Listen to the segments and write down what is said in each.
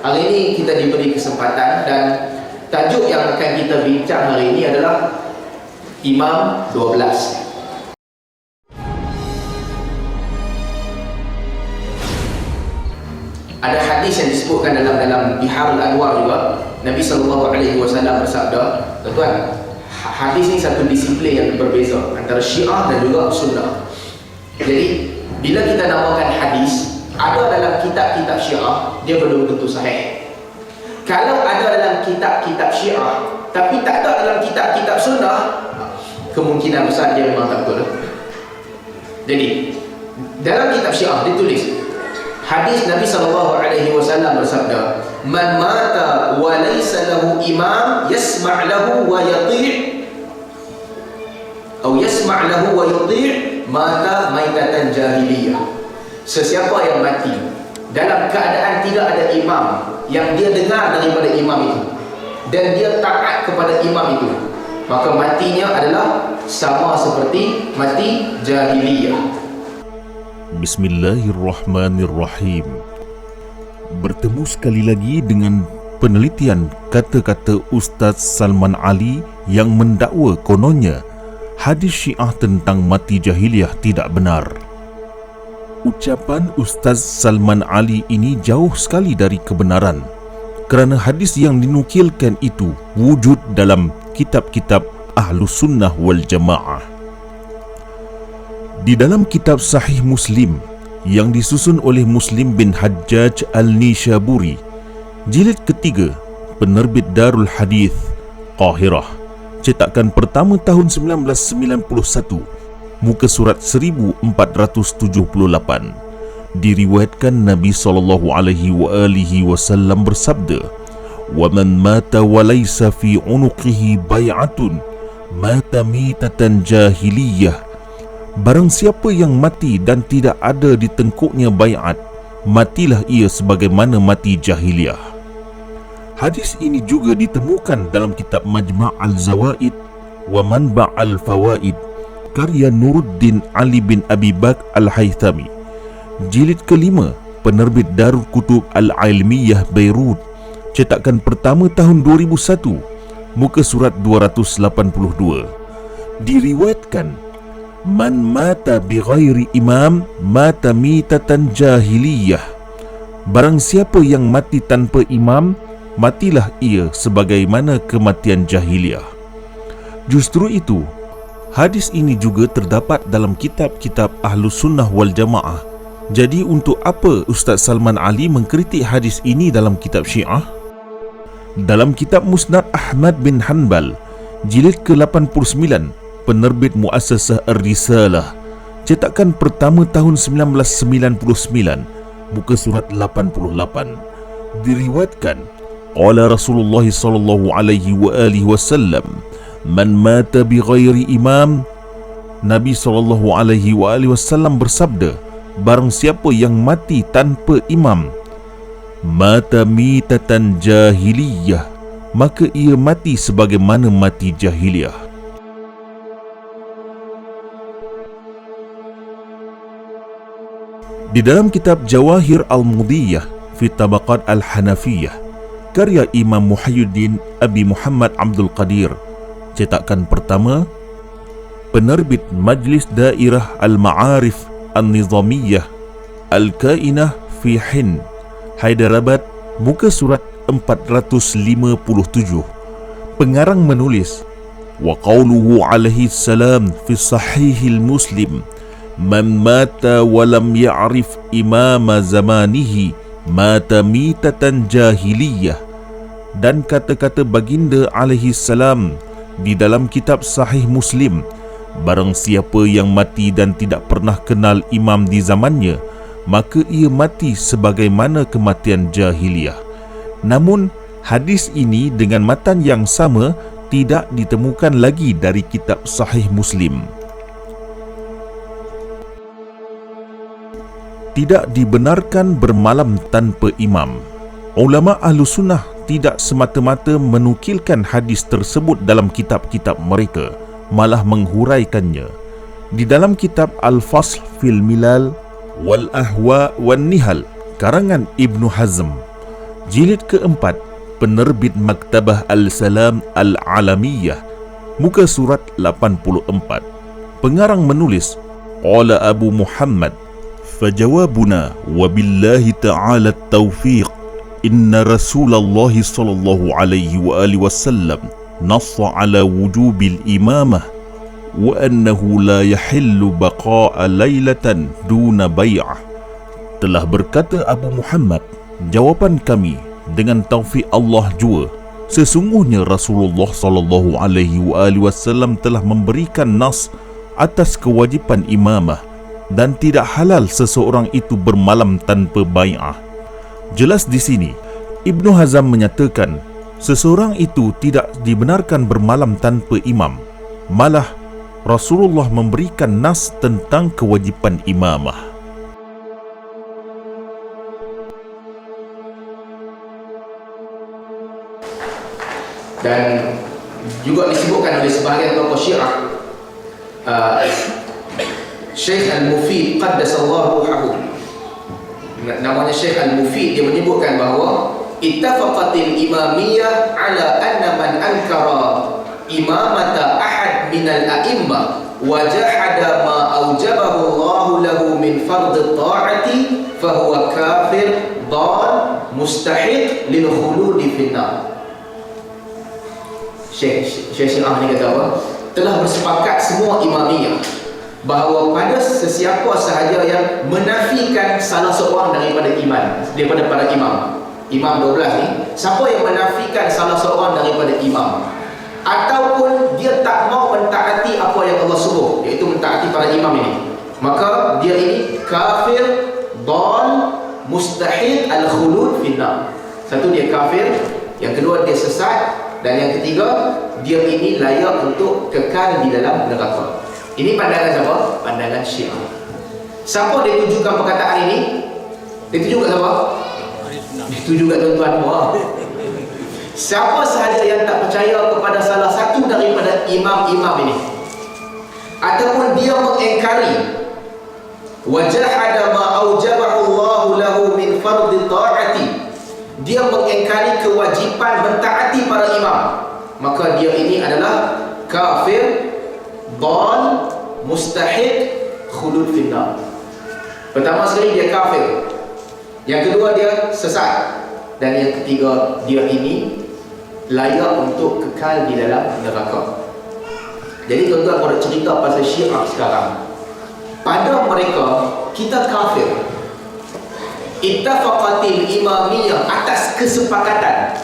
Hari ini kita diberi kesempatan dan tajuk yang akan kita bincang hari ini adalah Imam 12. Ada hadis yang disebutkan dalam Biharul Anwar juga. Nabi SAW bersabda, tuan-tuan, hadis ni satu disiplin yang berbeza antara Syiah dan juga Sunnah. Jadi bila kita namakan hadis, ada dalam kitab-kitab Syiah, dia belum tentu sahih. Kalau ada dalam kitab-kitab Syiah tapi tak ada dalam kitab-kitab Sunnah, kemungkinan besar dia memang tak betul. Jadi dalam kitab Syiah ditulis hadis Nabi SAW bersabda, "Man mata wa laysa lahu imam yasma' lahu wa yati' atau yasma' lahu wa yati' mata maitatan jahiliyah." Sesiapa yang mati dalam keadaan tidak ada imam yang dia dengar daripada imam itu dan dia taat kepada imam itu, maka matinya adalah sama seperti mati jahiliyah. Bismillahirrahmanirrahim. Bertemu sekali lagi dengan penelitian kata-kata Ustaz Salman Ali yang mendakwa kononnya hadis Syiah tentang mati jahiliyah tidak benar. Ucapan Ustaz Salman Ali ini jauh sekali dari kebenaran kerana hadis yang dinukilkan itu wujud dalam kitab-kitab Ahlus Sunnah wal Jamaah. Di dalam kitab Sahih Muslim yang disusun oleh Muslim bin Hajjaj Al-Nishaburi, jilid ketiga, penerbit Darul Hadith, Qahirah, cetakan pertama tahun 1991, muka surat 1478, diriwayatkan Nabi SAW bersabda, "Wa man mata wa laysa fi unuqihi bay'atun mata mitatan jahiliyah." Barang siapa yang mati dan tidak ada di tengkuknya bayat, matilah ia sebagaimana mati jahiliyah. Hadis ini juga ditemukan dalam kitab Majma' al-Zawaid wa Manba' al-Fawaid, karya Nuruddin Ali bin Abi Bakr Al-Haythami, jilid kelima, penerbit Darul Kutub Al-Ilmiyah Beirut, cetakan pertama tahun 2001, muka surat 282. Diriwayatkan, "Man mata bi ghairi imam mata mitatan jahiliyah." Barang siapa yang mati tanpa imam, matilah ia sebagaimana kematian jahiliyah. Justru itu, hadis ini juga terdapat dalam kitab-kitab Ahlus Sunnah wal Jamaah. Jadi untuk apa Ustaz Salman Ali mengkritik hadis ini dalam kitab Syiah? Dalam kitab Musnad Ahmad bin Hanbal, jilid ke-89, penerbit Muassasah Ar-Risalah, cetakan pertama tahun 1999, muka surat 88, diriwayatkan, qala Rasulullah sallallahu alaihi wasallam, "Man mata bi ghairi imam." Nabi sallallahu alaihi wasallam bersabda, barang siapa yang mati tanpa imam, mata mitatan jahiliyah, maka ia mati sebagaimana mati jahiliyah. Di dalam kitab Jawahir Al-Mudiyah fi Tabaqat Al-Hanafiyah, karya Imam Muhyiddin Abi Muhammad Abdul Qadir, cetakan pertama, penerbit Majlis Dairah Al-Ma'arif An-Nizamiyah Al-Kainah fi Hind, Hyderabad, muka surat 457. Pengarang menulis, "Wa qawluhu alaihi salam fi sahihil Muslim, man mata walam ya'rif imama zamanihi mata mitatan jahiliyah." Dan kata-kata baginda alaihi salam di dalam kitab Sahih Muslim, barang siapa yang mati dan tidak pernah kenal imam di zamannya, maka ia mati sebagaimana kematian jahiliyah. Namun hadis ini dengan matan yang sama tidak ditemukan lagi dari kitab Sahih Muslim. Tidak dibenarkan bermalam tanpa imam. Ulama Ahlus Sunnah tidak semata-mata menukilkan hadis tersebut dalam kitab-kitab mereka, malah menghuraikannya. Di dalam kitab Al-Fasl fil Milal wal Ahwa wan Nihal, karangan Ibnu Hazm, Jilid keempat, penerbit Maktabah Al-Salam Al-Alamiyah, muka surat 84. Pengarang menulis, Qala Abu Muhammad, fajawabuna wabillahi ta'ala at-tawfiq, inna Rasulullah sallallahu alaihi wa alihi wasallam nassa ala wujubil imamah wa annahu la yahillu baqa'a laylatan duna bay'ah. Telah berkata Abu Muhammad, jawapan kami dengan taufik Allah jua, sesungguhnya Rasulullah sallallahu alaihi wasallam telah memberikan nas atas kewajipan imamah dan tidak halal seseorang itu bermalam tanpa bai'ah. Jelas di sini Ibnu Hazm menyatakan seseorang itu tidak dibenarkan bermalam tanpa imam. Malah Rasulullah memberikan nas tentang kewajipan imamah. Dan juga disebutkan oleh sebahagian tokoh Syiah, Syekh Al-Mufid qaddasallahu ruhahu, namanya Syekh Al-Mufid, dia menyebutkan bahawa ittafaqatil imamiyah ala anna man ankara imamata ahad minal a'immah wa jahada ma aujabahu Allah lahu min fardhi ta'ati fahuwa kafir dal mustahiq lil khuludi finnar. Syekh Syiah ni kata apa? Telah bersepakat semua imamiyah bahawa pada sesiapa sahaja yang menafikan salah seorang daripada para imam 12 ni, siapa yang menafikan salah seorang daripada imam ataupun dia tak mau mentaati apa yang Allah suruh, iaitu mentaati para imam ini, maka dia ini kafir dal mustahil al-khulud finnar. Satu, dia kafir, yang kedua dia sesat, dan yang ketiga dia ini layak untuk kekal di dalam neraka. Ini pandangan siapa? Pandangan Syiah. Siapa dia tujukan perkataan ini? Dia tuju kat siapa? Dia tuju kat tuan-tuan semua. Siapa sahaja yang tak percaya kepada salah satu daripada imam-imam ini, ataupun dia mengingkari wajahada ma aujabahu Allah lahu min fardhi ta'ati, dia mengingkari kewajipan mentaati para imam, maka dia ini adalah kafir dal mustahid khulud finnar. Pertama sekali dia kafir, yang kedua dia sesat, dan yang ketiga dia ini layak untuk kekal di dalam neraka. Jadi tuan-tuan, kalau cerita pasal Syiah sekarang, pada mereka kita kafir. Ittafaqatil imamiyah, atas kesepakatan,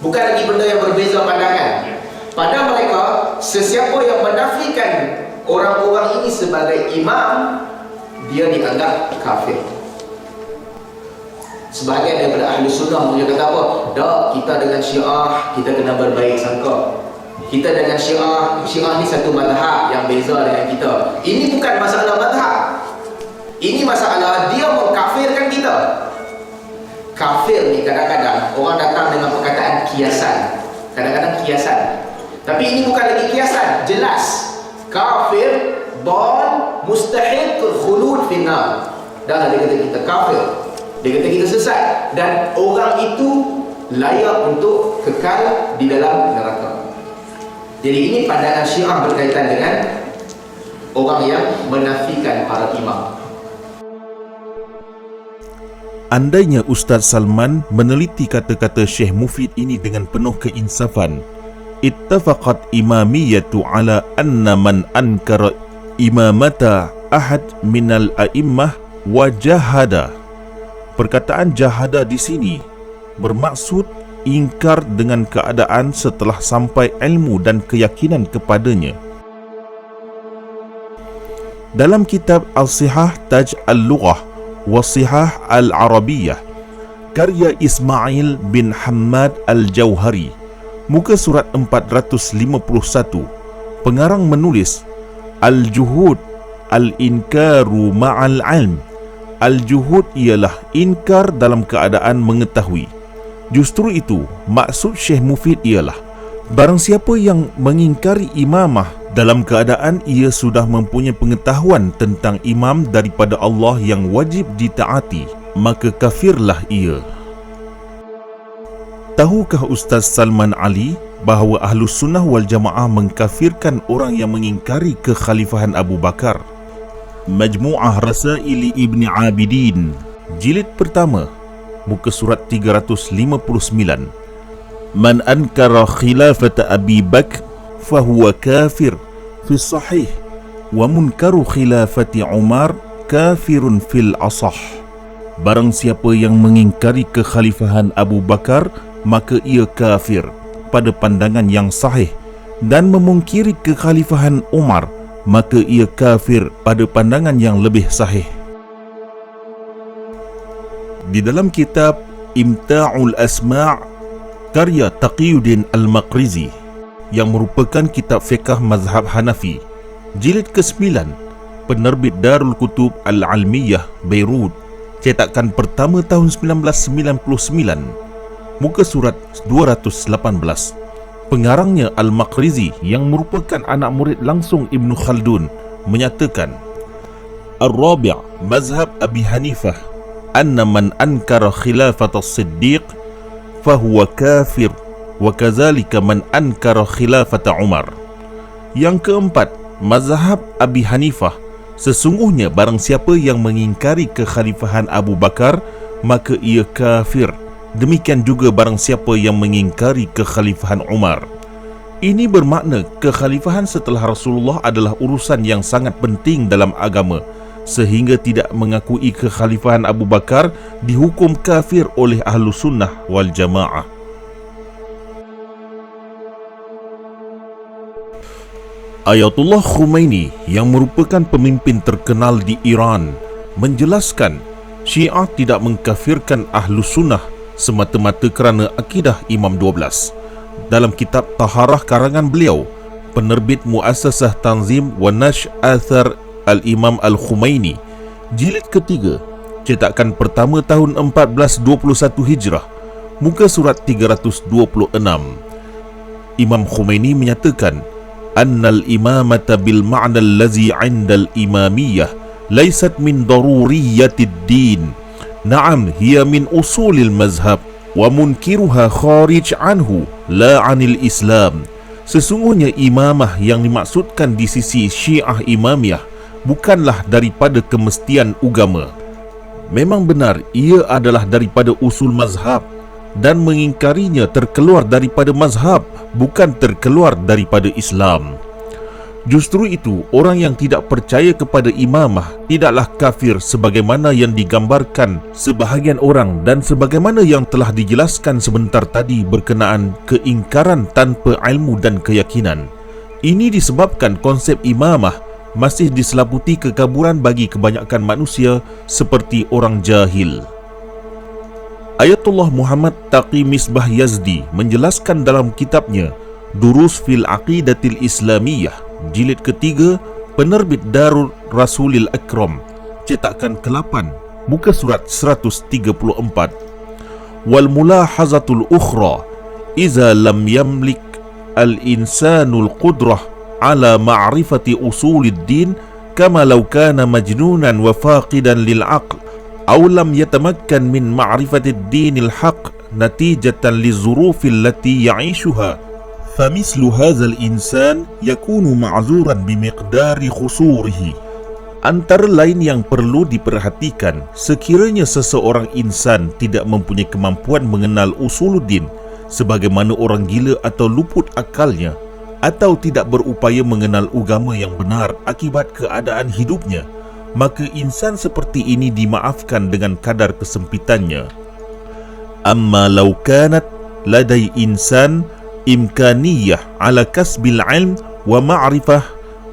bukan lagi benda yang berbeza pandangan. Pada mereka, sesiapa yang menafikan orang-orang ini sebagai imam, dia dianggap kafir. Sebahagian daripada ahli sunnah dia kata apa? Dak, kita dengan Syiah kita kena berbaik sangka. Kita dengan Syiah ni satu mazhab yang beza dengan kita. Ini bukan masalah mazhab, ini masalah dia mengkafirkan kita. Kafir ni kadang-kadang orang datang dengan perkataan kiasan, kadang-kadang kiasan, tapi ini bukan lagi kiasan, jelas kafir dal mustahil khulud finnar. Dah dia kata kita kafir, dia kata kita sesat, dan orang itu layak untuk kekal di dalam neraka. Jadi ini pandangan Syiah berkaitan dengan orang yang menafikan para imam. Andainya Ustaz Salman meneliti kata-kata Syekh Mufid ini dengan penuh keinsafan, ittafaqat imamiyatu ala anna man ankara imamata ahad minal a'immah wa jahada. Perkataan jahada di sini bermaksud ingkar dengan keadaan setelah sampai ilmu dan keyakinan kepadanya. Dalam kitab Al-Sihah Taj Al-Lughah wa Sihah Al-Arabiyah karya Ismail bin Hamad Al-Jauhari, muka surat 451, pengarang menulis, Al-Juhud Al-Inkaru ma'al ilm. Al-Juhud ialah inkar dalam keadaan mengetahui. Justru itu maksud Syekh Mufid ialah barang siapa yang mengingkari imamah dalam keadaan ia sudah mempunyai pengetahuan tentang imam daripada Allah yang wajib ditaati, maka kafirlah ia. tahukah Ustaz Salman Ali bahawa Ahlus Sunnah wal Jamaah mengkafirkan orang yang mengingkari kekhalifahan Abu Bakar? Majmu'ah Rasaili Ibni Abidin, jilid pertama, muka surat 359. Man ankara khilafata Abi Bakr fahuwa kafir fi sahih, wa munkaru khilafati Umar kafirun fil asah. Barang siapa yang mengingkari kekhalifahan Abu Bakar, maka ia kafir pada pandangan yang sahih, dan memungkiri kekhalifahan Umar, maka ia kafir pada pandangan yang lebih sahih. Di dalam kitab Imta'ul Asma' karya Taqiyuddin Al-Maqrizi, yang merupakan kitab fiqh mazhab Hanafi, jilid ke-9, penerbit Darul Kutub Al-Almiyah, Beirut, cetakan pertama tahun 1999, muka surat 218. Pengarangnya Al-Maqrizi, yang merupakan anak murid langsung Ibn Khaldun, menyatakan, Ar-Rabi' mazhab Abi Hanifah anna man ankara khilafat as-Siddiq fahuwa kafir, wa kazalika man ankara khilafat Umar. Yang keempat, mazhab Abi Hanifah, sesungguhnya barang siapa yang mengingkari kekhalifahan Abu Bakar, maka ia kafir. Demikian juga barang siapa yang mengingkari kekhalifahan Umar. Ini bermakna kekhalifahan setelah Rasulullah adalah urusan yang sangat penting dalam agama, sehingga tidak mengakui kekhalifahan Abu Bakar dihukum kafir oleh Ahlus Sunnah wal Jamaah. Ayatullah Khomeini, yang merupakan pemimpin terkenal di Iran, menjelaskan Syiah tidak mengkafirkan Ahlus Sunnah semata-mata kerana akidah Imam 12. Dalam kitab Taharah karangan beliau, penerbit Muassasah Tanzim wa Nash' Athar Al-Imam Al-Khomeini, jilid ketiga, cetakan pertama tahun 1421 Hijrah, muka surat 326. Imam Khomeini menyatakan, annal imamata bil ma'na allazi 'inda al-imamiyah laysat min daruriyyatid din. Na'am, hiya min usulil mazhab wa munkiruha kharij anhu la 'anil Islam. Sesungguhnya imamah yang dimaksudkan di sisi Syiah Imamiyah bukanlah daripada kemestian agama. Memang benar ia adalah daripada usul mazhab, dan mengingkarinya terkeluar daripada mazhab, bukan terkeluar daripada Islam. Justru itu, orang yang tidak percaya kepada imamah tidaklah kafir sebagaimana yang digambarkan sebahagian orang dan sebagaimana yang telah dijelaskan sebentar tadi berkenaan keingkaran tanpa ilmu dan keyakinan. Ini disebabkan konsep imamah masih diselaputi kekaburan bagi kebanyakan manusia seperti orang jahil. Ayatullah Muhammad Taqi Misbah Yazdi menjelaskan dalam kitabnya Durus fil Aqidatil Islamiyah, jilid ketiga, penerbit Darul Rasulil Akram, cetakan ke-8, muka surat 134. Wal mulahazatul ukhra, iza lam yamlik al-insanul qudrah ala ma'rifati usulid din kama law kana majnunan wa faqidan lil aql aw lam yatamakkan min ma'rifati ad-dinil haqq natijatan lizurufil lati ya'ishuha, فمثل هذا الإنسان يكون معذورا بمقدار خسوره. Antara lain yang perlu diperhatikan, sekiranya seseorang insan tidak mempunyai kemampuan mengenal usuluddin sebagaimana orang gila atau luput akalnya, atau tidak berupaya mengenal agama yang benar akibat keadaan hidupnya, maka insan seperti ini dimaafkan dengan kadar kesempitannya. Amma law kanat ladai insan imkaniyah ala kasbil ilm wa ma'rifah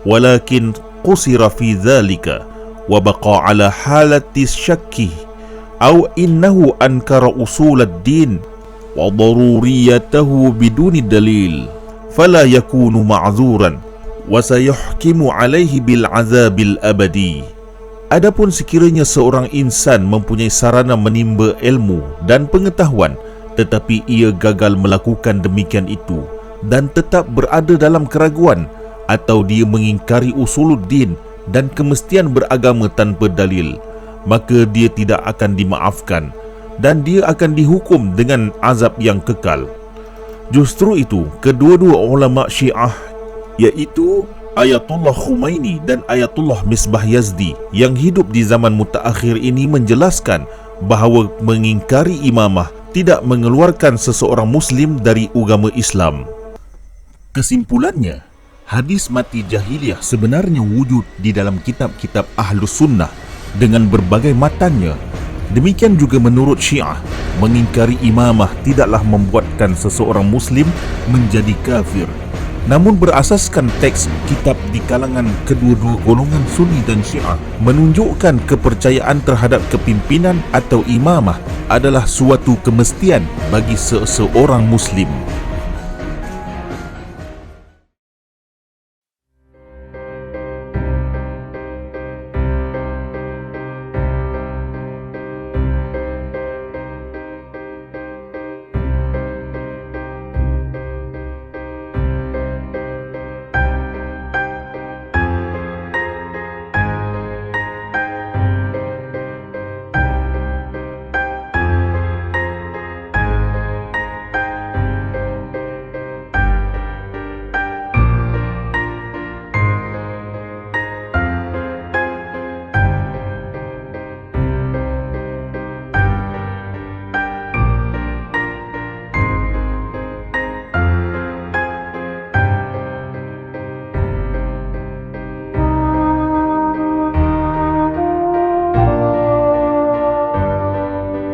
walakin qusira fi dhalika wa baqa ala halati syakki aw innahu ankara usul ad-din wa daruriyatahu biduni dalil fala yakunu ma'zuran wa sayuhkimu alaihi bil azabil abadi. Adapun sekiranya seorang insan mempunyai sarana menimba ilmu dan pengetahuan tetapi ia gagal melakukan demikian itu dan tetap berada dalam keraguan, atau dia mengingkari usuluddin dan kemestian beragama tanpa dalil, maka dia tidak akan dimaafkan. dan dia akan dihukum dengan azab yang kekal. Justru itu, kedua-dua ulama Syiah iaitu Ayatullah Khumaini dan Ayatullah Misbah Yazdi yang hidup di zaman mutaakhir ini menjelaskan bahawa mengingkari imamah tidak mengeluarkan seseorang Muslim dari agama Islam. Kesimpulannya, hadis mati jahiliyah sebenarnya wujud di dalam kitab-kitab Ahlus Sunnah dengan berbagai matannya. Demikian juga menurut Syiah, mengingkari imamah tidaklah membuatkan seseorang Muslim menjadi kafir. Namun berasaskan teks kitab di kalangan kedua-dua golongan Sunni dan Syiah menunjukkan kepercayaan terhadap kepimpinan atau imamah adalah suatu kemestian bagi seseorang Muslim.